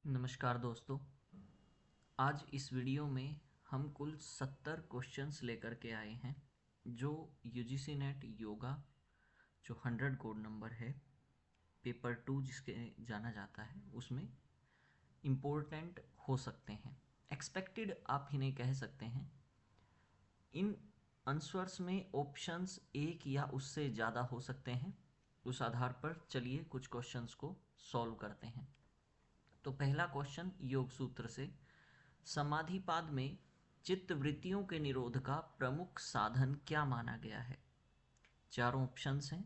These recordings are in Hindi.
नमस्कार दोस्तों। आज इस वीडियो में हम कुल 70 क्वेश्चंस लेकर के आए हैं जो यूजीसी नेट योगा जो 100 कोड नंबर है, पेपर 2 जिसके जाना जाता है, उसमें इम्पोर्टेंट हो सकते हैं। एक्सपेक्टेड आप इन्हें कह सकते हैं। इन आंसर्स में ऑप्शंस एक या उससे ज़्यादा हो सकते हैं। उस आधार पर चलिए कुछ क्वेश्चंस को सॉल्व करते हैं। तो पहला क्वेश्चन योग सूत्र से, समाधिपाद में चित्त वृत्तियों के निरोध का प्रमुख साधन क्या माना गया है? चारों ऑप्शंस हैं।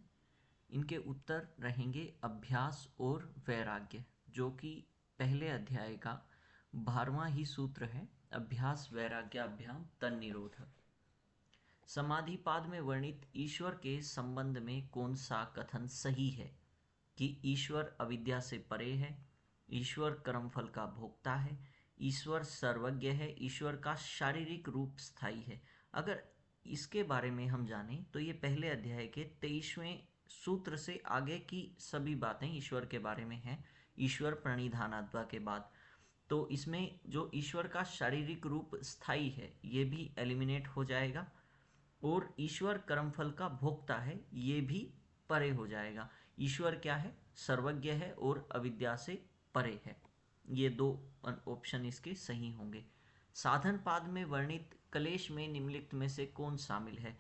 इनके उत्तर रहेंगे अभ्यास और वैराग्य, जो कि पहले अध्याय का 12वां ही सूत्र है, अभ्यास वैराग्याभ्याम तन्निरोध। समाधिपाद में वर्णित ईश्वर के संबंध में कौन सा कथन सही है? कि ईश्वर अविद्या से परे है, ईश्वर कर्मफल का भोक्ता है, ईश्वर सर्वज्ञ है, ईश्वर का शारीरिक रूप स्थायी है। अगर इसके बारे में हम जानें तो ये पहले अध्याय के 23वें सूत्र से आगे की सभी बातें ईश्वर के बारे में हैं, ईश्वर प्रणिधानाद्वा के बाद। तो इसमें जो ईश्वर का शारीरिक रूप स्थायी है ये भी एलिमिनेट हो जाएगा, और ईश्वर कर्मफल का भोक्ता है ये भी परे हो जाएगा। ईश्वर क्या है? सर्वज्ञ है और अविद्या से परे है। ये दो ऑप्शन इसके सही होंगे। साधन पाद में वर्णित कलेश में निम्नलिखित में से कौन शामिल है?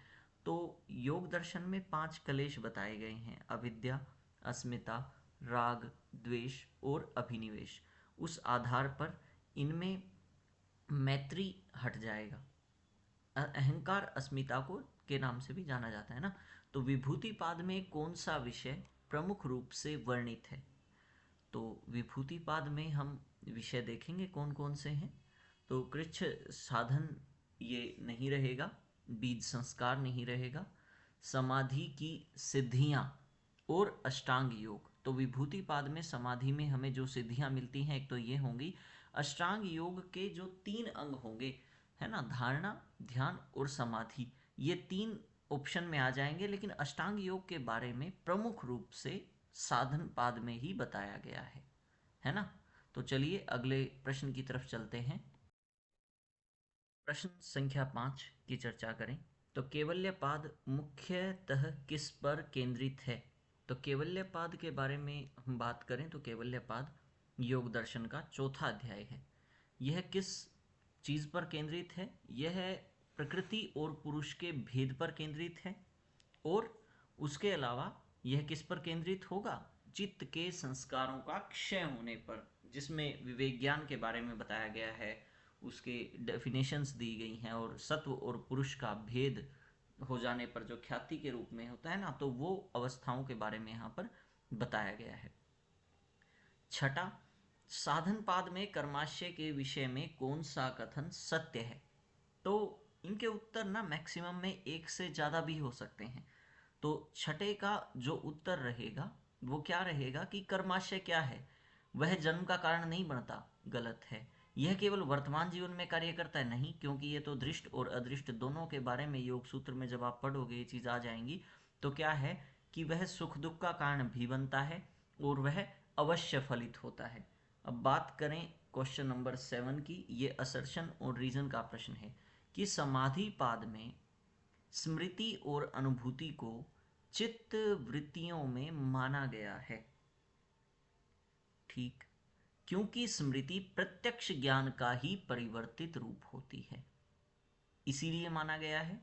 तो योग दर्शन में 5 कलेश बताए गए हैं: अविद्या, अस्मिता, राग, द्वेष और अभिनिवेश। उस आधार पर इनमें मैत्री हट जाएगा। अहंकार अस्मिता को के नाम से भी जाना जाता है ना। तो विभूतिपाद में कौन सा विषय प्रमुख रूप से वर्णित है? तो विभूतिपाद में हम विषय देखेंगे कौन कौन से हैं। तो कृच्छ साधन ये नहीं रहेगा, बीज संस्कार नहीं रहेगा, समाधि की सिद्धियां और अष्टांग योग। तो विभूतिपाद में समाधि में हमें जो सिद्धियां मिलती हैं, एक तो ये होंगी। अष्टांग योग के जो 3 अंग होंगे, है ना, धारणा, ध्यान और समाधि, ये 3 ऑप्शन में आ जाएंगे, लेकिन अष्टांग योग के बारे में प्रमुख रूप से साधन पाद में ही बताया गया है ना। तो चलिए अगले प्रश्न की तरफ चलते हैं। प्रश्न संख्या 5 की चर्चा करें। तो केवल्यपाद मुख्यतः किस पर केंद्रित है? तो केवल्यपाद के बारे में हम बात करें तो केवल्यपाद योग दर्शन का 4था अध्याय है। यह किस चीज़ पर केंद्रित है? यह प्रकृति और पुरुष के भेद पर केंद्रित है, और उसके अलावा यह किस पर केंद्रित होगा? चित्त के संस्कारों का क्षय होने पर, जिसमें विवेक ज्ञान के बारे में बताया गया है, उसके डेफिनेशंस दी गई हैं, और सत्व और पुरुष का भेद हो जाने पर जो ख्याति के रूप में होता है ना, तो वो अवस्थाओं के बारे में यहाँ पर बताया गया है। छठा, साधन पाद में कर्माशय के विषय में कौन सा कथन सत्य है? तो इनके उत्तर ना मैक्सिमम में एक से ज़्यादा भी हो सकते हैं। तो छठे का जो उत्तर रहेगा वो क्या रहेगा कि कर्माशय क्या है? वह जन्म का कारण नहीं बनता, गलत है। यह केवल वर्तमान जीवन में कार्य करता है, नहीं, क्योंकि ये तो दृष्ट और अदृष्ट दोनों के बारे में योग सूत्र में जब आप पढ़ोगे ये चीज़ आ जाएंगी। तो क्या है कि वह सुख दुख का कारण भी बनता है और वह अवश्य फलित होता है। अब बात करें क्वेश्चन नंबर 7 की। ये असर्शन और रीजन का प्रश्न है कि समाधि पाद में स्मृति और अनुभूति को चित्त वृत्तियों में माना गया है। ठीक, क्योंकि स्मृति प्रत्यक्ष ज्ञान का ही परिवर्तित रूप होती है, इसीलिए माना गया है।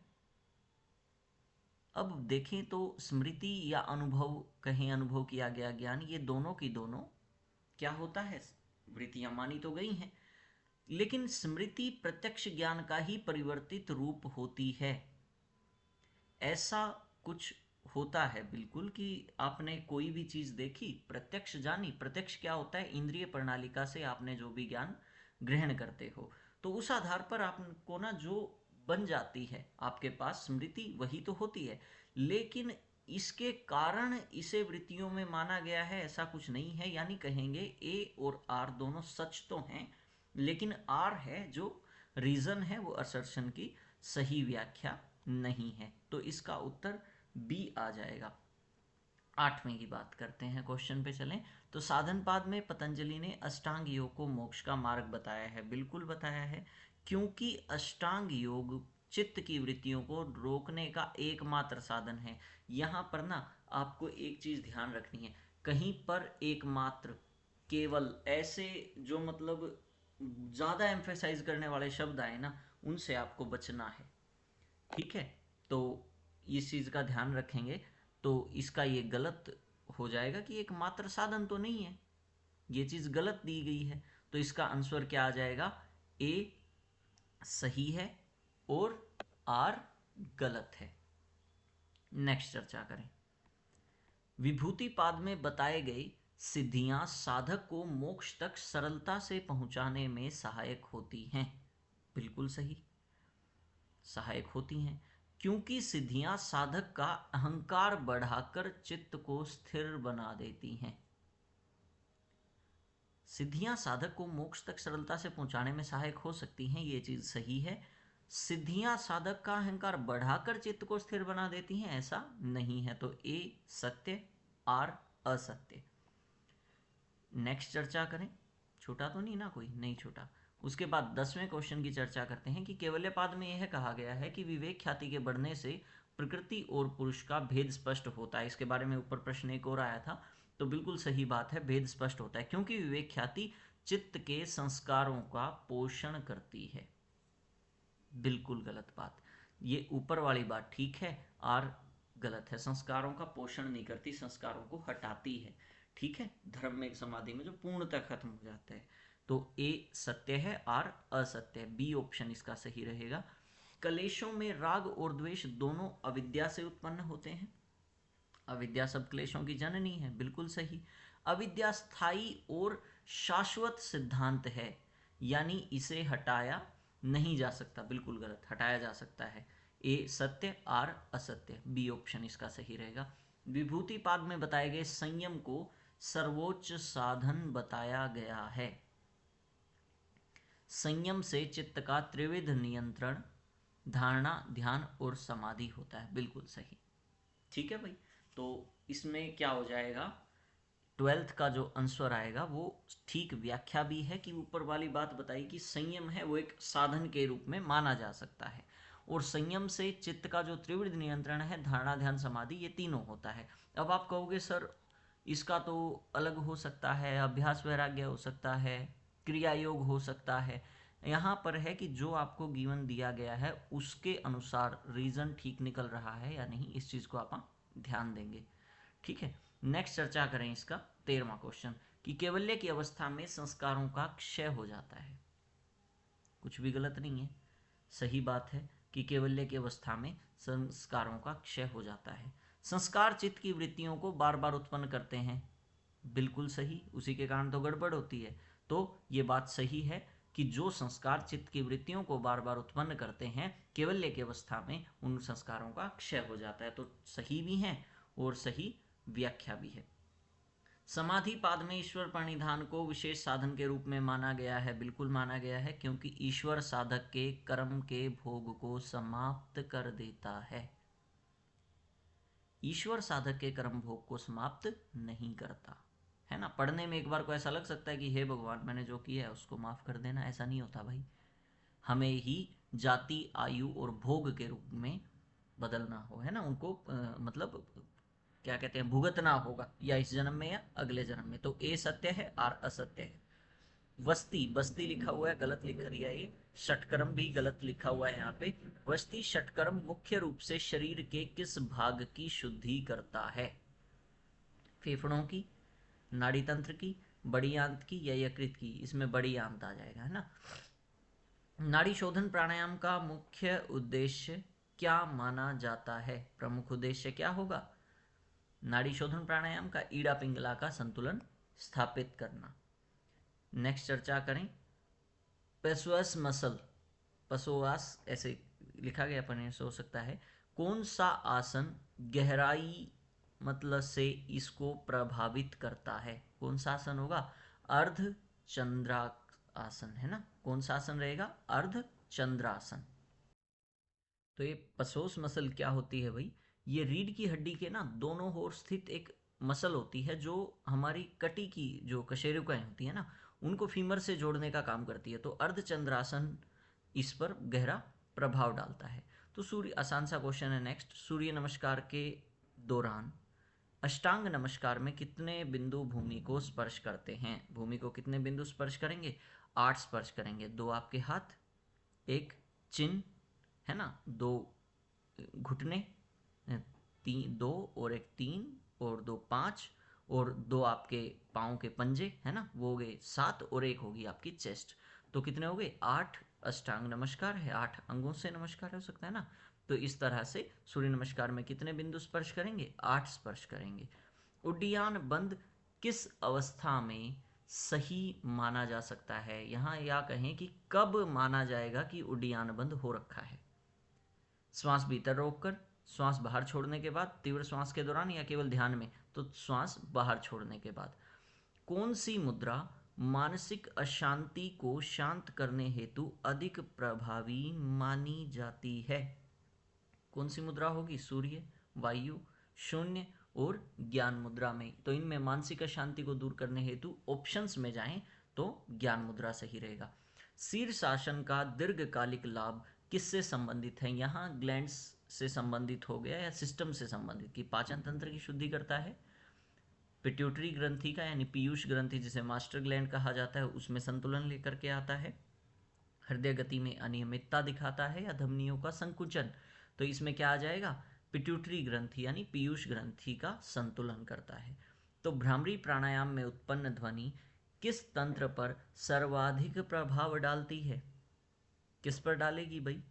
अब देखें तो स्मृति या अनुभव, कहें अनुभव किया गया ज्ञान, ये दोनों की दोनों क्या होता है? वृत्तियां मानी तो गई हैं, लेकिन स्मृति प्रत्यक्ष ज्ञान का ही परिवर्तित रूप होती है। ऐसा कुछ होता है बिल्कुल कि आपने कोई भी चीज़ देखी, प्रत्यक्ष जानी। प्रत्यक्ष क्या होता है? इंद्रिय प्रणालिका से आपने जो भी ज्ञान ग्रहण करते हो, तो उस आधार पर आपको ना जो बन जाती है आपके पास स्मृति, वही तो होती है। लेकिन इसके कारण इसे वृत्तियों में माना गया है, ऐसा कुछ नहीं है। यानी कहेंगे ए और आर दोनों सच तो हैं, लेकिन आर है जो रीजन है वो असर्शन की सही व्याख्या नहीं है। तो इसका उत्तर बी आ जाएगा। 8वें की बात करते हैं, क्वेश्चन पे चलें। तो साधन पाद में पतंजलि ने अष्टांग योग को मोक्ष का मार्ग बताया है। बिल्कुल बताया है, क्योंकि अष्टांग योग चित्त की वृत्तियों को रोकने का एकमात्र साधन है। यहाँ पर ना आपको एक चीज ध्यान रखनी है, कहीं पर एकमात्र, केवल ऐसे जो मतलब ज्यादा एम्फेसाइज करने वाले शब्द आए ना, उनसे आपको बचना है। ठीक है, तो इस चीज का ध्यान रखेंगे। तो इसका ये गलत हो जाएगा कि एक मात्र साधन तो नहीं है, ये चीज गलत दी गई है। तो इसका आंसर क्या आ जाएगा, ए सही है और आर गलत है। नेक्स्ट चर्चा करें। विभूति पाद में बताए गए सिद्धियां साधक को मोक्ष तक सरलता से पहुंचाने में सहायक होती हैं। बिल्कुल सही, सहायक होती हैं, क्योंकि सिद्धियां साधक का अहंकार बढ़ाकर चित्त को स्थिर बना देती हैं। सिद्धियां साधक को मोक्ष तक सरलता से पहुंचाने में सहायक हो सकती हैं, ये चीज सही है। सिद्धियां साधक का अहंकार बढ़ाकर चित्त को स्थिर बना देती हैं, ऐसा नहीं है। तो ए सत्य, आर असत्य। नेक्स्ट चर्चा करें। छोटा तो नहीं ना, कोई नहीं छोटा। उसके बाद 10वें क्वेश्चन की चर्चा करते हैं कि कैवल्यपाद में यह कहा गया है कि विवेक ख्याति के बढ़ने से प्रकृति और पुरुष का भेद स्पष्ट होता है। इसके बारे में ऊपर प्रश्न एक और आया था, तो बिल्कुल सही बात है, भेद स्पष्ट होता है, क्योंकि विवेक ख्याति चित्त के संस्कारों का पोषण करती है। बिल्कुल गलत बात, ये ऊपर वाली बात ठीक है, आर गलत है। संस्कारों का पोषण नहीं करती, संस्कारों को हटाती है। ठीक है, धर्म में एक समाधि में जो पूर्णतः खत्म हो जाता है। तो ए सत्य है, आर असत्य है, बी ऑप्शन इसका सही रहेगा। कलेशों में राग और द्वेष दोनों अविद्या से उत्पन्न होते हैं। अविद्या सब क्लेशों की जननी है, बिल्कुल सही। अविद्या स्थायी और शाश्वत सिद्धांत है, यानी इसे हटाया नहीं जा सकता। बिल्कुल गलत, हटाया जा सकता है। ए सत्य, आर असत्य, बी ऑप्शन इसका सही रहेगा। विभूति पाद में बताए गए संयम को सर्वोच्च साधन बताया गया है। संयम से चित्त का त्रिविध नियंत्रण, धारणा, ध्यान और समाधि होता है। बिल्कुल सही। ठीक है भाई, तो इसमें क्या हो जाएगा, 12th का जो आंसर आएगा वो ठीक व्याख्या भी है कि ऊपर वाली बात बताई कि संयम है वो एक साधन के रूप में माना जा सकता है, और संयम से चित्त का जो त्रिविध नियंत्रण है, धारणा, ध्यान, समाधि, ये तीनों होता है। अब आप कहोगे सर इसका तो अलग हो सकता है, अभ्यास वैराग्य हो सकता है, क्रिया योग हो सकता है। यहाँ पर है कि जो आपको गिवन दिया गया है उसके अनुसार रीजन ठीक निकल रहा है या नहीं, इस चीज को आप ध्यान देंगे। ठीक है, नेक्स्ट चर्चा करें इसका 13वां क्वेश्चन कि कैवल्य की अवस्था में संस्कारों का क्षय हो जाता है। कुछ भी गलत नहीं है, सही बात है कि कैवल्य की अवस्था में संस्कारों का क्षय हो जाता है। संस्कार चित्त की वृत्तियों को बार बार उत्पन्न करते हैं। बिल्कुल सही, उसी के कारण तो गड़बड़ होती है। तो ये बात सही है कि जो संस्कार चित्त की वृत्तियों को बार बार उत्पन्न करते हैं, कैवल्य की अवस्था में उन संस्कारों का क्षय हो जाता है। तो सही भी है और सही व्याख्या भी है। समाधि पाद में ईश्वर प्रणिधान को विशेष साधन के रूप में माना गया है। बिल्कुल माना गया है, क्योंकि ईश्वर साधक के कर्म के भोग को समाप्त कर देता है। ईश्वर साधक के कर्म भोग को समाप्त नहीं करता है ना। पढ़ने में एक बार को ऐसा लग सकता है कि हे भगवान मैंने जो किया है उसको माफ कर देना, ऐसा नहीं होता भाई। हमें ही जाति, आयु और भोग के रूप में बदलना हो, है ना, उनको मतलब क्या कहते हैं, भुगतना होगा, या इस जन्म में या अगले जन्म में। तो ए सत्य है, आर असत्य है। वस्ती, बस्ती लिखा हुआ है, गलत लिख दिया। ये षटकर्म भी गलत लिखा हुआ है यहाँ पे। वस्ती षटकर्म मुख्य रूप से शरीर के किस भाग की शुद्धि करता है? फेफड़ों की, नाड़ी तंत्र की, बड़ी आंत की या यकृत की? इसमें बड़ी आंत आ जाएगा, है ना। नाड़ी शोधन प्राणायाम का मुख्य उद्देश्य क्या माना जाता है? प्रमुख उद्देश्य क्या होगा नाड़ी शोधन प्राणायाम का? ईड़ा पिंगला का संतुलन स्थापित करना। नेक्स्ट चर्चा करें। पेसोअस मसल, पसोआस ऐसे लिखा गया, पर हो सकता है। कौन सा आसन गहराई मतलब से इसको प्रभावित करता है? कौन सा आसन होगा? अर्ध चंद्रासन, है ना। कौन सा आसन रहेगा? अर्ध चंद्रासन। तो ये पसोस मसल क्या होती है भाई? ये रीढ़ की हड्डी के ना दोनों ओर स्थित एक मसल होती है जो हमारी कटी की जो कशेरुकाएं होती है ना, उनको फीमर से जोड़ने का काम करती है। तो अर्धचंद्रासन इस पर गहरा प्रभाव डालता है। तो सूर्य, आसान सा क्वेश्चन है नेक्स्ट। सूर्य नमस्कार के दौरान अष्टांग नमस्कार में कितने बिंदु भूमि को स्पर्श करते हैं? भूमि को कितने बिंदु स्पर्श करेंगे? 8 स्पर्श करेंगे। 2 आपके हाथ, एक चिन्ह, है ना, 2 घुटने, 2 और एक 3 और 2 5 और 2 आपके पाँव के पंजे, है ना, वो हो गए 7 और एक होगी आपकी चेस्ट। तो कितने हो गए? 8 अष्टांग नमस्कार है, 8 अंगों से नमस्कार हो सकता है ना। तो इस तरह से सूर्य नमस्कार में कितने बिंदु स्पर्श करेंगे? 8 स्पर्श करेंगे। उड्डयन बंद किस अवस्था में सही माना जा सकता है? यहाँ या कहें कि कब माना जाएगा कि उड्डयन बंद हो रखा है? श्वास भीतर रोककर, श्वास बाहर छोड़ने के बाद, तीव्र श्वास के दौरान, या केवल ध्यान में? तो श्वास बाहर छोड़ने के बाद। कौन सी मुद्रा मानसिक अशांति को शांत करने हेतु अधिक प्रभावी मानी जाती है? कौन सी मुद्रा होगी? सूर्य, वायु, शून्य और ज्ञान मुद्रा में। तो इनमें मानसिक अशांति को दूर करने हेतु ऑप्शंस में जाएं तो ज्ञान मुद्रा सही रहेगा। शीर्षासन का दीर्घकालिक लाभ किससे संबंधित है? यहाँ ग्लैंड्स से संबंधित हो गया या सिस्टम से संबंधित, कि पाचन तंत्र की शुद्धि करता है, पिट्यूटरी ग्रंथि का यानी पीयूष ग्रंथि जिसे मास्टर ग्लैंड कहा जाता है उसमें संतुलन लेकर के आता है, हृदय गति में अनियमितता दिखाता है, या धमनियों का संकुचन। तो इसमें क्या आ जाएगा? पिट्यूटरी ग्रंथि यानी पीयूष ग्रंथि का संतुलन करता है। तो भ्रामरी प्राणायाम में उत्पन्न ध्वनि किस तंत्र पर सर्वाधिक प्रभाव डालती है? किस पर डालेगी भाई?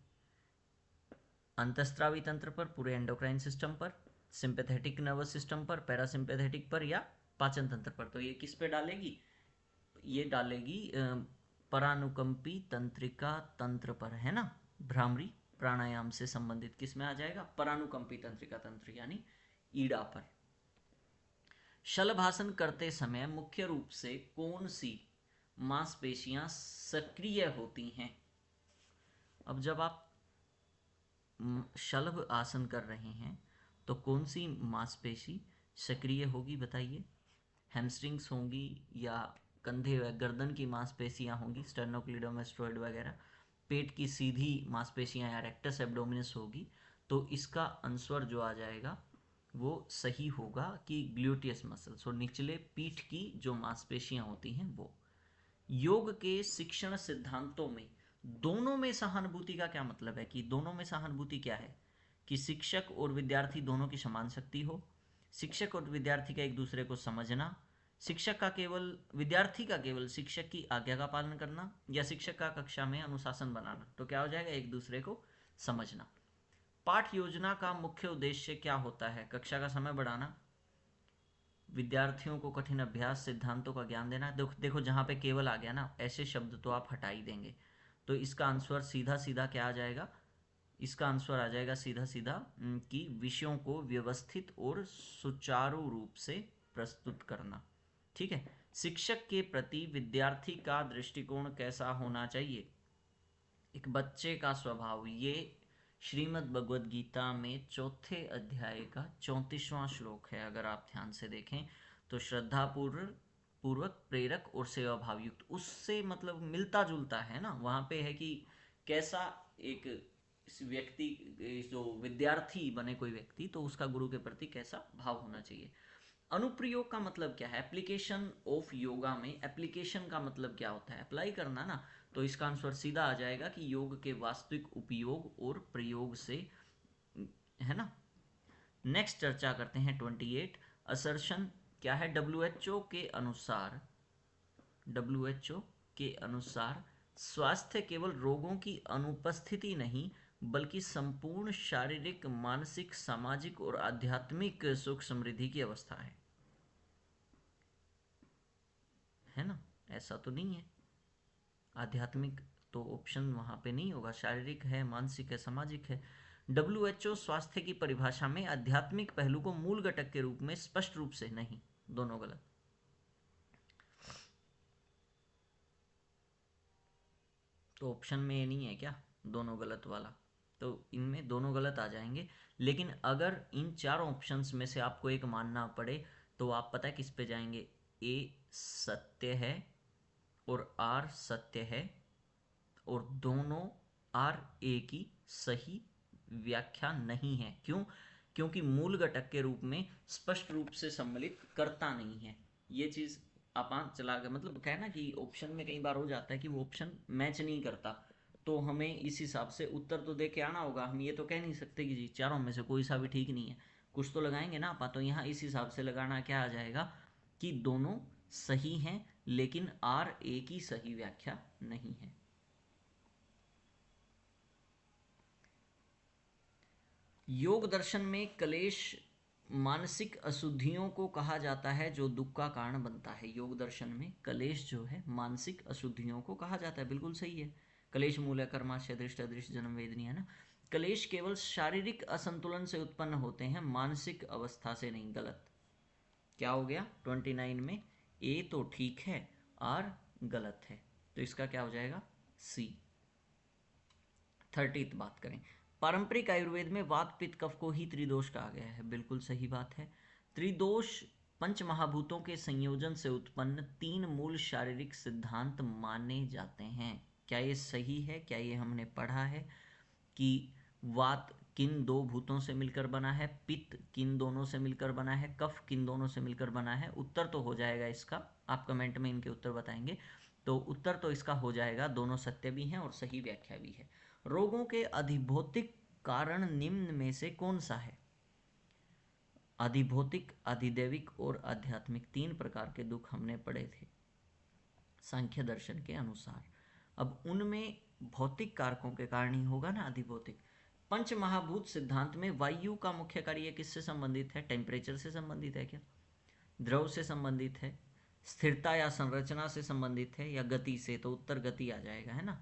अंतस्त्रावी तंत्र पर, पूरे एंडोक्राइन सिस्टम पर, सिंपैथेटिक नर्वस सिस्टम पर, पैरासिम्पैथेटिक पर, या पाचन तंत्र पर? तो ये किस पे डालेगी? ये डालेगी परानुकंपी तंत्रिका तंत्र पर, है ना। भ्रामरी प्राणायाम से संबंधित किस में आ जाएगा? परानुकंपी तंत्रिका तंत्र यानी ईड़ा पर। शलभासन करते समय मुख्य रूप से कौन सी मांसपेशियां सक्रिय होती हैं? अब जब आप शलभ आसन कर रहे हैं तो कौन सी मांसपेशी सक्रिय होगी बताइए? हैमस्ट्रिंग्स होंगी, या कंधे व गर्दन की मांसपेशियां होंगी, स्टर्नोक्लीडोमास्टोइड वगैरह, पेट की सीधी मांसपेशियां या रेक्टस एब्डोमिनस होगी। तो इसका आंसर जो आ जाएगा वो सही होगा कि ग्लूटियस मसल्स, और निचले पीठ की जो मांसपेशियां होती हैं वो। योग के शिक्षण सिद्धांतों में दोनों में सहानुभूति का क्या मतलब है? कि दोनों में सहानुभूति क्या है? कि शिक्षक और विद्यार्थी दोनों की समान शक्ति हो, शिक्षक और विद्यार्थी का एक दूसरे को समझना, विद्यार्थी का केवल शिक्षक की आज्ञा का पालन करना, या शिक्षक का कक्षा में अनुशासन बनाना। तो क्या हो जाएगा? एक दूसरे को समझना। पाठ योजना का मुख्य उद्देश्य क्या होता है? कक्षा का समय बढ़ाना, विद्यार्थियों को कठिन अभ्यास सिद्धांतों का ज्ञान देना। देखो जहाँ पे केवल आ गया ना, ऐसे शब्द तो आप हटा ही देंगे। तो इसका आंसर सीधा सीधा क्या आ जाएगा? इसका आंसर आ जाएगा सीधा सीधा कि विषयों को व्यवस्थित और सुचारू रूप से प्रस्तुत करना। ठीक है। शिक्षक के प्रति विद्यार्थी का दृष्टिकोण कैसा होना चाहिए? एक बच्चे का स्वभाव, ये श्रीमद् भगवद गीता में 4थे अध्याय का 34वां श्लोक है। अगर आप ध्यान से देखें तो श्रद्धा पूर्वक, प्रेरक और सेवा भाव युक्त, उससे मतलब मिलता जुलता है ना। वहाँ पे है कि कैसा एक व्यक्ति, जो विद्यार्थी बने कोई व्यक्ति, तो उसका गुरु के प्रति कैसा भाव होना चाहिए। अनुप्रयोग का मतलब क्या है? एप्लीकेशन ऑफ योगा में एप्लीकेशन का मतलब क्या होता है? अप्लाई करना ना। तो इसका आंसर सीधा आ जाएगा कि योग के वास्तविक उपयोग और प्रयोग से, है ना। नेक्स्ट चर्चा करते हैं 28। असर्शन क्या है? डब्ल्यूएचओ के अनुसार स्वास्थ्य केवल रोगों की अनुपस्थिति नहीं, बल्कि संपूर्ण शारीरिक, मानसिक, सामाजिक और आध्यात्मिक सुख समृद्धि की अवस्था है ना। ऐसा तो नहीं है। आध्यात्मिक तो ऑप्शन वहाँ पे नहीं होगा, शारीरिक है, मानसिक है, सामाजिक है। डब्ल्यूएचओ स्वास्थ्य की परिभाषा में आध्यात्मिक पहलू को मूल घटक के रूप में स्पष्ट रूप से नहीं, दोनों गलत। तो ऑप्शन में ये नहीं है क्या दोनों गलत वाला? तो इनमें दोनों गलत आ जाएंगे। लेकिन अगर इन चारों ऑप्शंस में से आपको एक मानना पड़े तो आप पता है किस पे जाएंगे, ए सत्य है और आर सत्य है, और दोनों आर ए की सही व्याख्या नहीं है। क्यों? क्योंकि मूल घटक के रूप में स्पष्ट रूप से सम्मिलित करता नहीं है। ये चीज आप चला गए, मतलब क्या है ना कि ऑप्शन में कई बार हो जाता है कि वो ऑप्शन मैच नहीं करता, तो हमें इस हिसाब से उत्तर तो दे के आना होगा। हम ये तो कह नहीं सकते कि जी चारों में से कोई सा भी ठीक नहीं है, कुछ तो लगाएंगे ना आप। तो यहाँ इस हिसाब से लगाना क्या आ जाएगा कि दोनों सही हैं, लेकिन आर ए की सही व्याख्या नहीं है। योग दर्शन में क्लेश मानसिक अशुद्धियों को कहा जाता है जो दुख का कारण बनता है। योग दर्शन में क्लेश जो है मानसिक अशुद्धियों को कहा जाता है, बिल्कुल सही है। क्लेश मूल कर्माशय दृष्ट अदृष्ट जन्म वेदनी, है ना। क्लेश केवल शारीरिक असंतुलन से उत्पन्न होते हैं, मानसिक अवस्था से नहीं। गलत। क्या हो गया 29 में? ए तो ठीक है, आर गलत है, तो इसका क्या हो जाएगा? सी। 30th बात करें, पारंपरिक आयुर्वेद में वात पित्त कफ को ही त्रिदोष कहा गया है। बिल्कुल सही बात है। त्रिदोष पंच महाभूतों के संयोजन से उत्पन्न 3 मूल शारीरिक सिद्धांत माने जाते हैं। क्या ये सही है? क्या ये हमने पढ़ा है कि वात किन 2 भूतों से मिलकर बना है, पित्त किन दोनों से मिलकर बना है, कफ किन दोनों से मिलकर बना है? उत्तर तो हो जाएगा इसका, आप कमेंट में इनके उत्तर बताएंगे। तो उत्तर तो इसका हो जाएगा, दोनों सत्य भी हैं और सही व्याख्या भी है। रोगों के अधिभौतिक कारण निम्न में से कौन सा है? अधिभौतिक, अधिदैविक और आध्यात्मिक 3 प्रकार के दुख हमने पढ़े थे सांख्य दर्शन के अनुसार। अब उनमें भौतिक कारकों के कारण ही होगा ना अधिभौतिक। पंच महाभूत सिद्धांत में वायु का मुख्य कार्य किससे संबंधित है? टेम्परेचर से संबंधित है क्या? द्रव से संबंधित है? स्थिरता या संरचना से संबंधित है? या गति से? तो उत्तर गति आ जाएगा, है ना।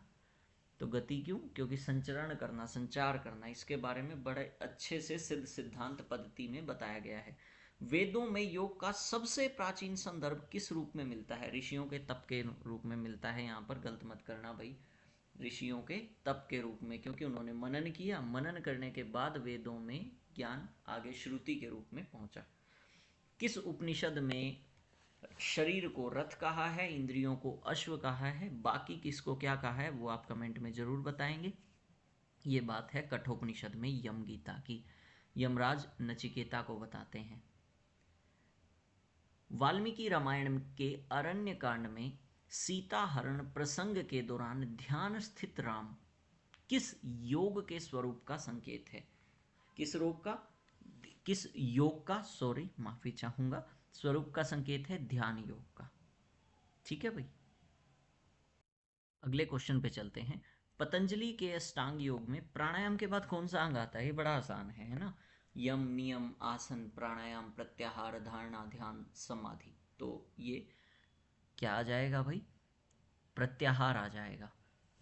तो गति क्यों? क्योंकि संचरण करना, संचार करना, इसके बारे में बड़े अच्छे से सिद्ध सिद्धांत पद्धति में बताया गया है। वेदों में योग का सबसे प्राचीन संदर्भ किस रूप में मिलता है? ऋषियों के तप के रूप में मिलता है। यहाँ पर गलत मत करना भाई, ऋषियों के तप के रूप में, क्योंकि उन्होंने मनन किया, मनन करने के बाद वेदों में ज्ञान आगे श्रुति के रूप में पहुंचा। किस उपनिषद में शरीर को रथ कहा है, इंद्रियों को अश्व कहा है, बाकी किसको क्या कहा है वो आप कमेंट में जरूर बताएंगे। ये बात है कठोपनिषद में यम गीता की, यमराज नचिकेता को बताते हैं। वाल्मीकि रामायण के अरण्य कांड में सीता हरण प्रसंग के दौरान ध्यान स्थित राम किस योग के स्वरूप का संकेत है? किस रोग का, किस योग का, सॉरी माफी चाहूंगा, स्वरूप का संकेत है ध्यान योग का। ठीक है भाई। अगले क्वेश्चन पे चलते हैं। पतंजलि के अष्टांग योग में प्राणायाम के बाद कौन सा अंग आता है? ये बड़ा आसान है ना। यम, नियम, आसन, प्राणायाम, प्रत्याहार, धारणा, ध्यान, समाधि। तो ये क्या आ जाएगा भाई? प्रत्याहार आ जाएगा।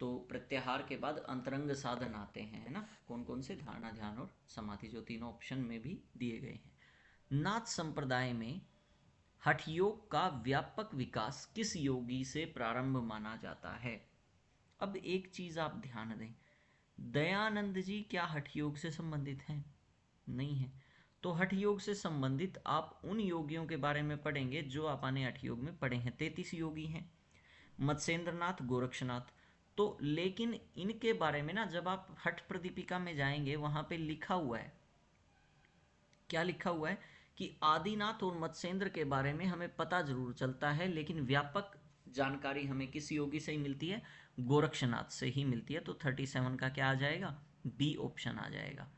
तो प्रत्याहार के बाद अंतरंग साधन आते हैं, है ना। कौन कौन से? धारणा, ध्यान और समाधि, जो तीनों ऑप्शन में भी दिए गए हैं। नाथ संप्रदाय में हठ योग का व्यापक विकास किस योगी से प्रारंभ माना जाता है? अब एक चीज आप ध्यान दें, दयानंद जी क्या हठ योग से संबंधित हैं? नहीं है। तो हठ योग से संबंधित आप उन योगियों के बारे में पढ़ेंगे जो आपने हठ योग में पढ़े हैं। 33 योगी हैं, मत्स्येंद्रनाथ, गोरक्षनाथ। तो लेकिन इनके बारे में ना जब आप हठ प्रदीपिका में जाएंगे वहां पे लिखा हुआ है, क्या लिखा हुआ है कि आदिनाथ और मत्स्येंद्र के बारे में हमें पता जरूर चलता है, लेकिन व्यापक जानकारी हमें किस योगी से ही मिलती है? गोरक्षनाथ से ही मिलती है। तो 37 का क्या आ जाएगा? बी ऑप्शन आ जाएगा।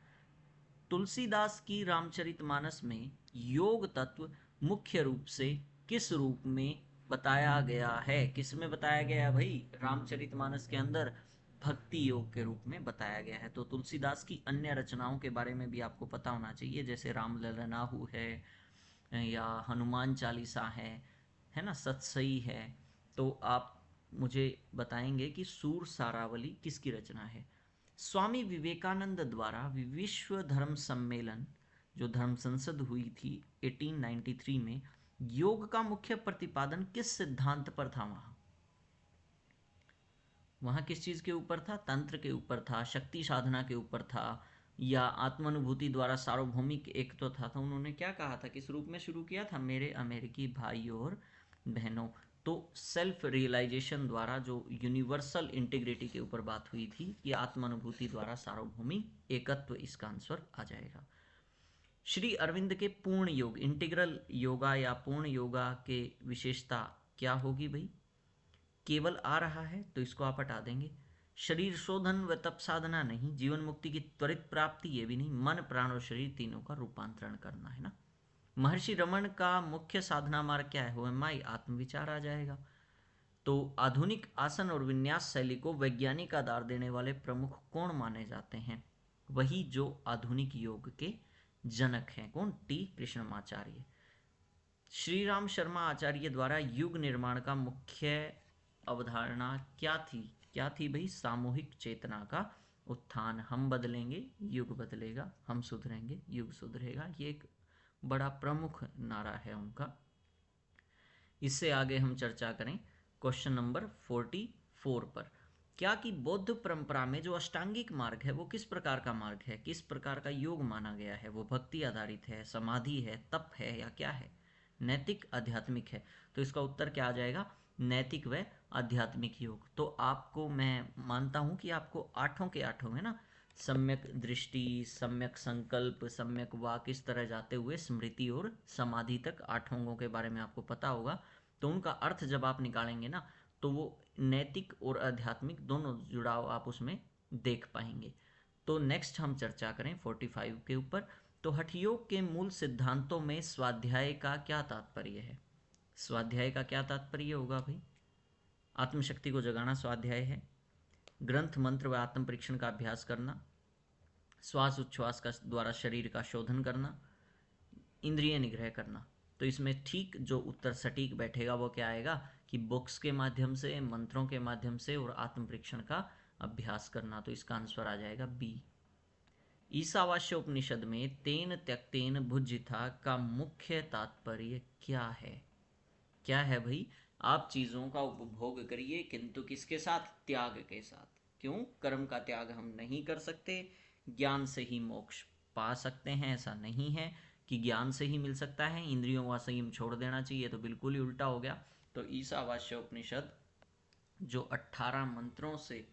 तुलसीदास की रामचरितमानस में योग तत्व मुख्य रूप से किस रूप में बताया गया है? किस में बताया गया है भाई? रामचरितमानस के अंदर भक्ति योग के रूप में बताया गया है। तो तुलसीदास की अन्य रचनाओं के बारे में भी आपको पता होना चाहिए, जैसे राम ललनाहु है, या हनुमान चालीसा है ना, सतसई है। तो आप मुझे बताएंगे कि सूर सारावली किसकी रचना है? स्वामी विवेकानंद द्वारा विश्व धर्म सम्मेलन, जो धर्म संसद हुई थी 1893 में, योग का मुख्य प्रतिपादन किस सिद्धांत पर था? वहां किस चीज के ऊपर था? तंत्र के ऊपर था, शक्ति साधना के ऊपर था, या आत्मानुभूति द्वारा सार्वभौमिक एकत्व था, तो उन्होंने क्या कहा था, किस रूप में शुरू किया था, मेरे अमेरिकी भाइयों और बहनों। तो सेल्फ रियलाइजेशन द्वारा जो यूनिवर्सल इंटीग्रिटी के ऊपर बात हुई थी कि आत्मानुभूति द्वारा सार्वभौमिक एकत्व, इसका आंसर आ जाएगा। श्री अरविंद के पूर्ण योग, इंटीग्रल योगा या पूर्ण योगा के विशेषता क्या होगी भाई? केवल आ रहा है तो इसको आप हटा देंगे। शरीर शोधन व तप साधना नहीं, जीवन मुक्ति की त्वरित प्राप्ति ये भी नहीं, मन प्राण और शरीर तीनों का रूपांतरण करना है ना। महर्षि रमन का मुख्य साधना मार्ग क्या है? वो माई आत्मविचार आ जाएगा। तो आधुनिक आसन और विन्यास शैली को वैज्ञानिक आधार देने वाले प्रमुख कौन माने जाते हैं? वही जो आधुनिक योग के जनक हैं। कौन? टी कृष्णमाचार्य। श्री राम शर्मा आचार्य द्वारा युग निर्माण का मुख्य अवधारणा क्या थी? क्या थी भाई? सामूहिक चेतना का उत्थान। हम बदलेंगे युग बदलेगा, हम सुधरेंगे युग सुधरेगा, ये एक बड़ा प्रमुख नारा है उनका। इससे आगे हम चर्चा करें क्वेश्चन नंबर 44 पर। क्या कि बौद्ध परंपरा में जो अष्टांगिक मार्ग है वो किस प्रकार का मार्ग है, किस प्रकार का योग माना गया है? वो भक्ति आधारित है, समाधि है, तप है, या क्या है? नैतिक आध्यात्मिक है। तो इसका उत्तर क्या आ जाएगा? नैतिक व आध्यात्मिक योग। तो आपको मैं मानता हूं कि आपको आठों के आठों में ना सम्यक दृष्टि, सम्यक संकल्प, सम्यक वाक, इस तरह जाते हुए स्मृति और समाधि तक आठों अंगों के बारे में आपको पता होगा। तो उनका अर्थ जब आप निकालेंगे ना तो वो नैतिक और आध्यात्मिक दोनों जुड़ाव आप उसमें देख पाएंगे। तो नेक्स्ट हम चर्चा करें 45 के ऊपर। तो हठयोग के मूल सिद्धांतों में स्वाध्याय का क्या तात्पर्य है? स्वाध्याय का क्या तात्पर्य होगा भाई? आत्मशक्ति को जगाना स्वाध्याय है। ग्रंथ मंत्र व आत्म परीक्षण का अभ्यास करना, श्वास उच्छ्वास का द्वारा शरीर का शोधन करना, इंद्रिय निग्रह करना। तो इसमें ठीक जो उत्तर सटीक बैठेगा वो क्या आएगा कि बुक्स के माध्यम से, मंत्रों के माध्यम से और आत्म परीक्षण का अभ्यास करना। तो इसका आंसर आ जाएगा बी। ईशावास्य उपनिषद में तेन त्यक्तेन भुज्यिता का मुख्य तात्पर्य क्या है? क्या है भाई? आप चीजों का उपभोग करिए किंतु किसके साथ? त्याग के साथ। क्यों? कर्म का त्याग हम नहीं कर सकते। ज्ञान से ही मोक्ष पा सकते हैं ऐसा नहीं है कि ज्ञान से ही मिल सकता है। इंद्रियों का संयम छोड़ देना चाहिए, तो बिल्कुल ही उल्टा हो गया। तो ईशावास्य उपनिषद जो 18 मंत्रों से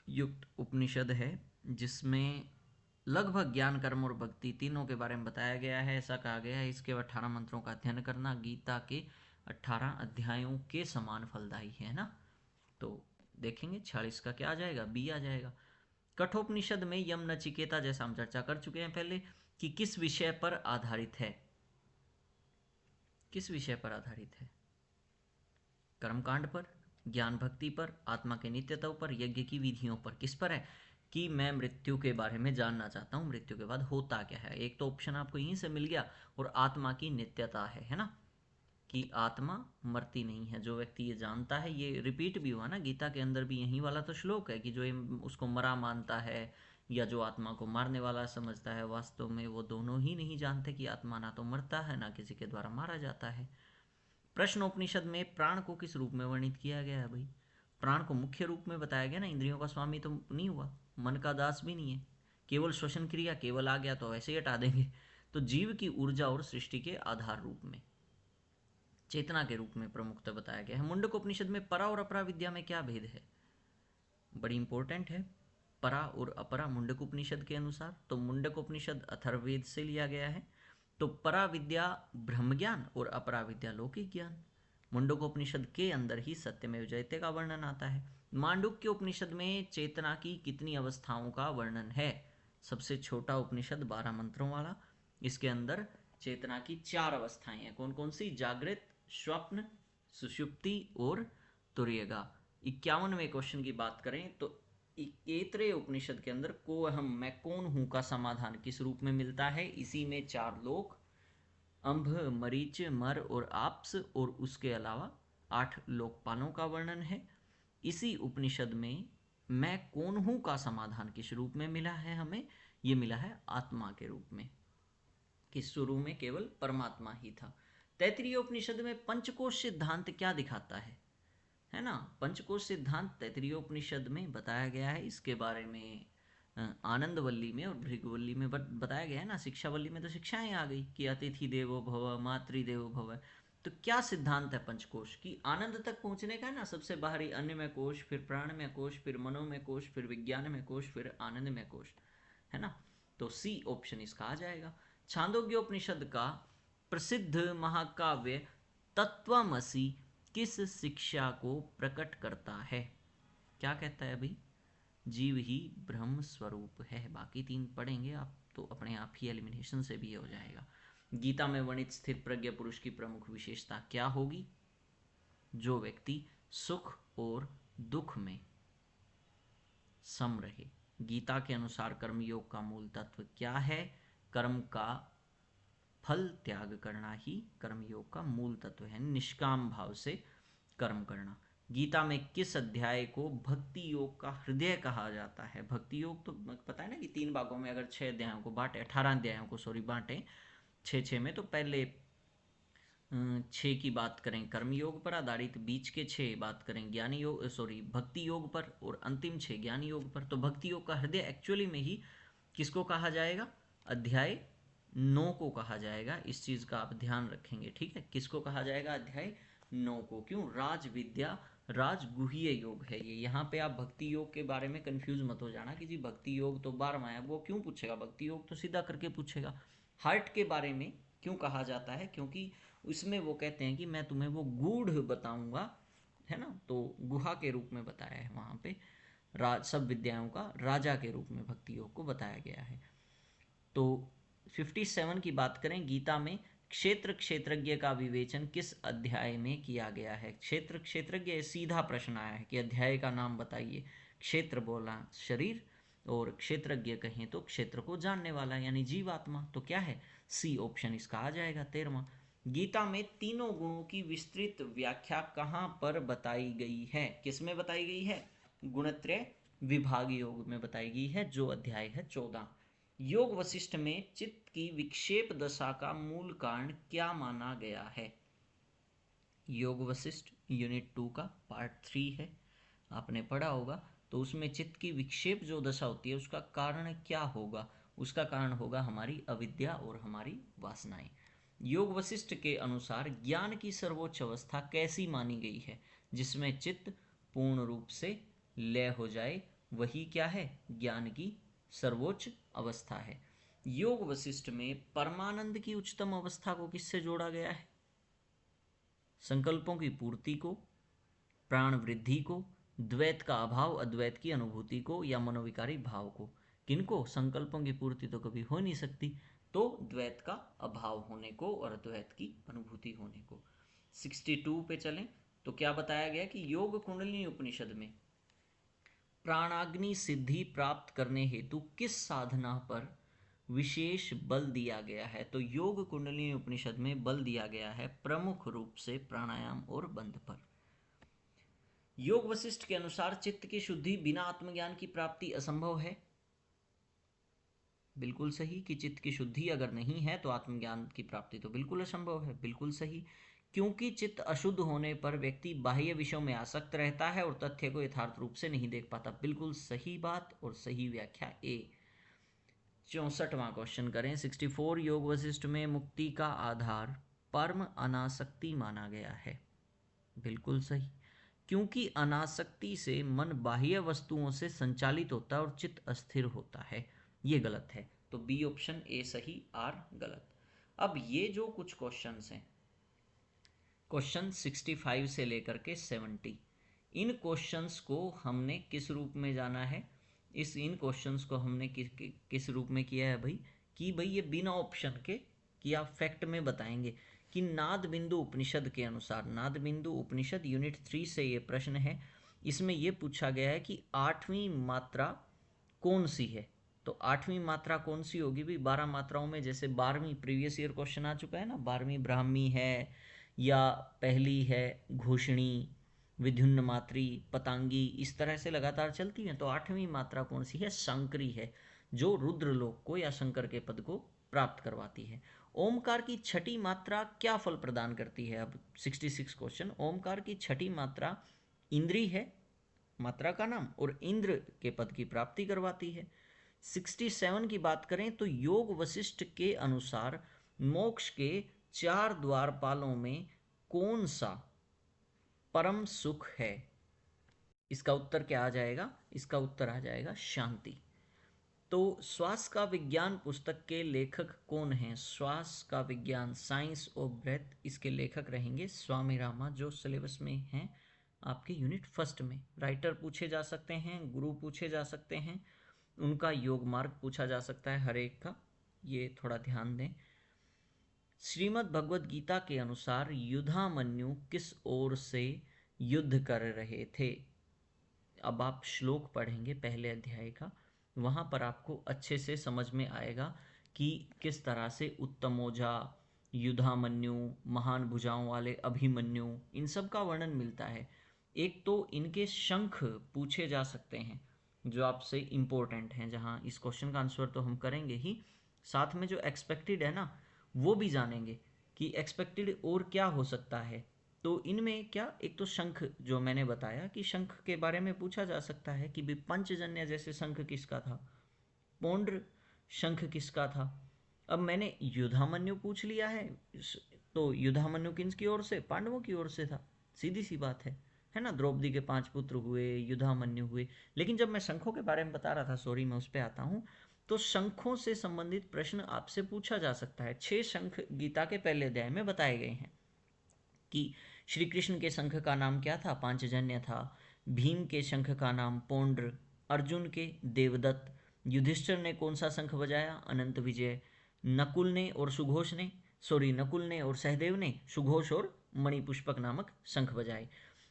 युक्त उपनिषद है, जिसमें लगभग ज्ञान, कर्म और भक्ति तीनों के बारे में बताया गया है। ऐसा कहा गया है इसके 18 मंत्रों का अध्ययन करना गीता के 18 अध्यायों के समान फलदायी है ना। तो देखेंगे 46 का क्या आ जाएगा? बी आ जाएगा। कठोपनिषद में यम नचिकेता, जैसा हम चर्चा कर चुके हैं पहले, कि किस विषय पर आधारित है? किस विषय पर आधारित है? कर्मकांड पर, ज्ञान भक्ति पर, आत्मा के नित्यता पर, यज्ञ की विधियों पर। किस पर है? कि मैं मृत्यु के बारे में जानना चाहता हूँ, मृत्यु के बाद होता क्या है। एक तो ऑप्शन आपको यहीं से मिल गया। और आत्मा की नित्यता है ना, कि आत्मा मरती नहीं है। जो व्यक्ति ये जानता है, ये रिपीट भी हुआ ना गीता के अंदर भी, यही वाला तो श्लोक है कि जो उसको मरा मानता है या जो आत्मा को मारने वाला समझता है, वास्तव में वो दोनों ही नहीं जानते कि आत्मा ना तो मरता है ना किसी के द्वारा मारा जाता है। प्रश्नोपनिषद में प्राण को किस रूप में वर्णित किया गया है भाई? प्राण को मुख्य रूप में बताया गया ना। इंद्रियों का स्वामी तो नहीं हुआ, मन का दास भी नहीं है। केवल श्वसन क्रिया केवल आ गया तो ऐसे ही हटा देंगे। तो जीव की ऊर्जा और सृष्टि के आधार रूप में, चेतना के रूप में प्रमुखता बताया गया है। मुंडकोपनिषद में परा और अपरा विद्या में क्या भेद है? बड़ी इंपॉर्टेंट है। परा और अपरा मुंडकोपनिषद के अनुसार। तो मुंडकोपनिषद अथर्ववेद से लिया गया है। तो परा विद्या ब्रह्म ज्ञान और अपरा विद्या लौकिक ज्ञान। मुंडकोपनिषद के अंदर ही सत्यमेव जयते का वर्णन आता है। मांडुक्य उपनिषद में चेतना की कितनी अवस्थाओं का वर्णन है? सबसे छोटा उपनिषद 12 मंत्रों वाला। इसके अंदर चेतना की 4 अवस्थाएं हैं। कौन कौन सी? जागृत, स्वप्न, सुषुप्ति और तुर्यगा। 51वें क्वेश्चन की बात करें तो ऐतरेय उपनिषद के अंदर को अहम, मैं कौन हूं का समाधान किस रूप में मिलता है? इसी में 4 लोक, अंभ, मरीच, मर और आप्स, और उसके अलावा 8 लोकपालों का वर्णन है। इसी उपनिषद में मैं कौन हूं का समाधान किस रूप में मिला है हमें? ये मिला है आत्मा के रूप में, कि शुरू में केवल परमात्मा ही था। तैत्तिरीय उपनिषद में पंचकोश सिद्धांत क्या दिखाता है ना। पंचकोश सिद्धांत तैत्तिरीय उपनिषद में बताया गया है। इसके बारे में आनंदवल्ली में और भृगुवल्ली में बताया गया है ना। शिक्षावल्ली में तो शिक्षाएं आ गई कि अतिथि देवो भव, मातृदेवो भव। तो क्या सिद्धांत है पंचकोश की? आनंद तक पहुंचने का है ना, सबसे बाहरी अन्न में कोश, फिर प्राण में कोश, फिर मनो में कोश, फिर विज्ञान में कोश, फिर आनंद में कोश, है ना। तो सी ऑप्शन इसका आ जाएगा। छांदोग्योपनिषद का प्रसिद्ध महाकाव्य तत्त्वमसि किस शिक्षा को प्रकट करता है? क्या कहता है भाई? जीव ही ब्रह्म स्वरूप है। बाकी तीन पढ़ेंगे आप तो अपने आप ही एलिमिनेशन से भी हो जाएगा। गीता में वर्णित स्थिर प्रज्ञ पुरुष की प्रमुख विशेषता क्या होगी? जो व्यक्ति सुख और दुख में सम रहे। गीता के अनुसार कर्मयोग का मूल तत्व क्या है? कर्म का फल त्याग करना ही कर्मयोग का मूल तत्व है, निष्काम भाव से कर्म करना। गीता में किस अध्याय को भक्ति योग का हृदय कहा जाता है? भक्ति योग तो पता है ना कि 3 भागों में अगर 6 अध्यायों को बांटे, 18 अध्यायों को बांटे 6 में, तो पहले 6 की बात करें कर्मयोग पर आधारित, बीच के 6 बात करें ज्ञानी योग भक्ति योग पर, और अंतिम 6 ज्ञानी योग पर। तो भक्ति योग का हृदय एक्चुअली में ही किसको कहा जाएगा? अध्याय 9 को कहा जाएगा। इस चीज का आप ध्यान रखेंगे, ठीक है। किसको कहा जाएगा? अध्याय 9 को। क्यों? राज विद्या राजगुह्य योग है ये। यहाँ पे आप भक्ति योग के बारे में कंफ्यूज मत हो जाना कि जी भक्ति योग तो 12वां है, वो क्यों पूछेगा? भक्ति योग तो सीधा करके पूछेगा। हार्ट के बारे में क्यों कहा जाता है? क्योंकि उसमें वो कहते हैं कि मैं तुम्हें वो गूढ़ बताऊंगा, है ना। तो गुहा के रूप में बताया है वहाँ पे, सब विद्याओं का राजा के रूप में भक्ति योग को बताया गया है। तो 57 की बात करें, गीता में क्षेत्र क्षेत्रज्ञ का विवेचन किस अध्याय में किया गया है? क्षेत्र क्षेत्रज्ञ, सीधा प्रश्न आया है कि अध्याय का नाम बताइए। क्षेत्र बोला शरीर, और क्षेत्रज्ञ कहें तो क्षेत्र को जानने वाला यानी जीवात्मा। तो क्या है? सी ऑप्शन इसका आ जाएगा 13वां। गीता में तीनों गुणों की विस्तृत व्याख्या कहाँ पर बताई गई है? किस में बताई गई है? गुणत्रय विभाग योग में बताई गई है, जो अध्याय है 14। योग वशिष्ठ में चित्त की विक्षेप दशा का मूल कारण क्या माना गया है? योग वशिष्ठ यूनिट 2 का पार्ट 3 है, आपने पढ़ा होगा। तो उसमें चित्त की विक्षेप जो दशा होती है उसका कारण क्या होगा? उसका कारण होगा हमारी अविद्या और हमारी वासनाएं। योग वशिष्ठ के अनुसार ज्ञान की सर्वोच्च अवस्था कैसी मानी गई है? जिसमें चित्त पूर्ण रूप से लय हो जाए, वही क्या है? ज्ञान की सर्वोच्च अवस्था है। योग वशिष्ठ में परमानंद की उच्चतम अवस्था को किससे जोड़ा गया है? संकल्पों की पूर्ति को, प्राण वृद्धि को, द्वैत का अभाव अद्वैत की अनुभूति को, या मनोविकारी भाव को। किनको? संकल्पों की पूर्ति तो कभी हो नहीं सकती, तो द्वैत का अभाव होने को और द्वैत की अनुभूति होने को। 62 पे चलें तो क्या बताया गया कि योग कुंडलिनी उपनिषद में प्राणाग्नि सिद्धि प्राप्त करने हेतु किस साधना पर विशेष बल दिया गया है? तो योग कुंडलिनी उपनिषद में बल दिया गया है प्रमुख रूप से प्राणायाम और बंध पर। योग वशिष्ठ के अनुसार चित्त की शुद्धि बिना आत्मज्ञान की प्राप्ति असंभव है। बिल्कुल सही कि चित्त की शुद्धि अगर नहीं है तो आत्मज्ञान की प्राप्ति तो बिल्कुल असंभव है। बिल्कुल सही, क्योंकि चित्त अशुद्ध होने पर व्यक्ति बाह्य विषयों में आसक्त रहता है और तथ्य को यथार्थ रूप से नहीं देख पाता। बिल्कुल सही बात और सही व्याख्या ए। 64वां क्वेश्चन करें। 64 योग वशिष्ठ में मुक्ति का आधार परम अनासक्ति माना गया है। बिल्कुल सही, क्योंकि अनासक्ति से मन बाह्य वस्तुओं से संचालित होता है और चित्त अस्थिर होता है। ये गलत है, तो बी ऑप्शन ए सही, आर गलत। अब ये जो कुछ क्वेश्चंस हैं, क्वेश्चन 65 से लेकर के 70, इन क्वेश्चंस को हमने किस रूप में जाना है? इन क्वेश्चंस को हमने किस रूप में किया है भाई? कि भाई ये बिना ऑप्शन के कि आप फैक्ट में बताएंगे कि नाद बिंदु उपनिषद के अनुसार, नाद बिंदु उपनिषद यूनिट 3 से ये प्रश्न है। इसमें यह पूछा गया है कि 8वीं मात्रा कौन सी है? तो 8वीं मात्रा कौन सी होगी भाई? 12 मात्राओं में जैसे 12वीं प्रीवियस ईयर क्वेश्चन आ चुका है ना, 12वीं ब्राह्मी है, या पहली है घोषणी, विद्युन्न मात्री, पतांगी, इस तरह से लगातार चलती हैं। तो 8वीं मात्रा कौन सी है? शंकरी है, जो रुद्रलोक को या शंकर के पद को प्राप्त करवाती है। ओमकार की छठी मात्रा क्या फल प्रदान करती है? अब 66 क्वेश्चन। ओमकार की छठी मात्रा इंद्री है, मात्रा का नाम, और इंद्र के पद की प्राप्ति करवाती है। 67 की बात करें तो योग वशिष्ठ के अनुसार मोक्ष के 4 द्वारपालों में कौन सा परम सुख है? इसका उत्तर क्या आ जाएगा? इसका उत्तर आ जाएगा शांति। तो श्वास का विज्ञान पुस्तक के लेखक कौन हैं? श्वास का विज्ञान, साइंस ऑफ ब्रेथ, इसके लेखक रहेंगे स्वामी रामा, जो सिलेबस में हैं आपके यूनिट फर्स्ट में। राइटर पूछे जा सकते हैं, गुरु पूछे जा सकते हैं, उनका योग मार्ग पूछा जा सकता है हर एक का, ये थोड़ा ध्यान दें। श्रीमद् भगवद गीता के अनुसार युधामन्यु किस ओर से युद्ध कर रहे थे? अब आप श्लोक पढ़ेंगे पहले अध्याय का, वहाँ पर आपको अच्छे से समझ में आएगा कि किस तरह से उत्तमोजा, युधामन्यु, महान भुजाओं वाले अभिमन्यु, इन सब का वर्णन मिलता है। एक तो इनके शंख पूछे जा सकते हैं जो आपसे इम्पोर्टेंट हैं, जहाँ इस क्वेश्चन का आंसर तो हम करेंगे ही, साथ में जो एक्सपेक्टेड है ना वो भी जानेंगे कि एक्सपेक्टेड और क्या हो सकता है। तो इनमें क्या, एक तो शंख जो मैंने बताया कि शंख के बारे में पूछा जा सकता है कि पंचजन्य जैसे शंख किसका था, पौंड्र शंख किसका था। अब मैंने युधामन्यु पूछ लिया है, तो युधामन्यु किसकी ओर से? पांडवों की ओर से था, सीधी सी बात है ना। द्रौपदी के 5 पुत्र हुए, युधामन्यु हुए। लेकिन जब मैं शंखों के बारे में बता रहा था, सॉरी मैं उस पर आता हूँ, तो शंखों से संबंधित प्रश्न आपसे पूछा जा सकता है। 6 शंख गीता के पहले अध्याय में बताए गए हैं कि श्री कृष्ण के शंख का नाम क्या था? पांचजन्य था। भीम के शंख का नाम पौंड्र, अर्जुन के देवदत्त, युधिष्ठिर ने कौन सा शंख बजाया? अनंत विजय। नकुल ने और सुघोष ने, नकुल ने और सहदेव ने सुघोष और मणिपुष्पक नामक शंख बजाए।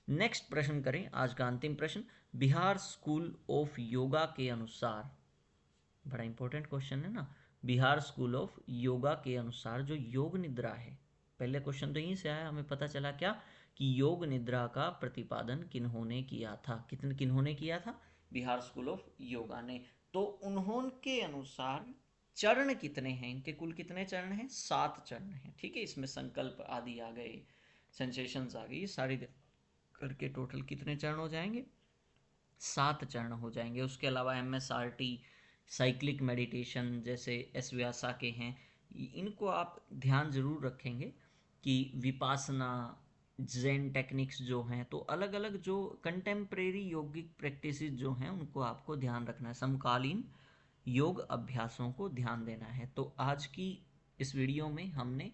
नेक्स्ट प्रश्न करें, आज का अंतिम प्रश्न। बिहार स्कूल ऑफ योगा के अनुसार, बड़ा इंपॉर्टेंट क्वेश्चन है ना, बिहार स्कूल ऑफ योगा के अनुसार जो योग निद्रा है, पहले क्वेश्चन तो यहीं से आया, हमें पता चला क्या कि योग निद्रा का प्रतिपादन किन्होंने किया था? किन्होंने किया था? बिहार स्कूल ऑफ योगा ने। तो उन्होंने अनुसार चरण कितने हैं? इनके कुल कितने चरण हैं? 7 चरण हैं। ठीक है, इसमें संकल्प आदि आ गए, सेंसेशंस आ गई, सारी करके टोटल कितने चरण हो जाएंगे? 7 चरण हो जाएंगे। उसके अलावा MSRT, साइक्लिक मेडिटेशन जैसे एस व्यासा के हैं, इनको आप ध्यान ज़रूर रखेंगे कि विपासना, ज़ेन टेक्निक्स जो हैं, तो अलग अलग जो कंटेम्प्रेरी योगिक प्रैक्टिसेस जो हैं उनको आपको ध्यान रखना है, समकालीन योग अभ्यासों को ध्यान देना है। तो आज की इस वीडियो में हमने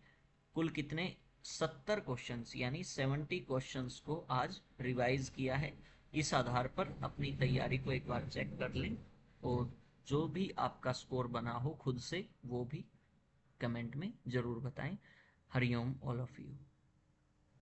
कुल कितने 70 क्वेश्चंस यानी 70 क्वेश्चंस को आज रिवाइज किया है। इस आधार पर अपनी तैयारी को एक बार चेक कर लें और जो भी आपका स्कोर बना हो खुद से वो भी कमेंट में ज़रूर बताएं। Hariom all of you.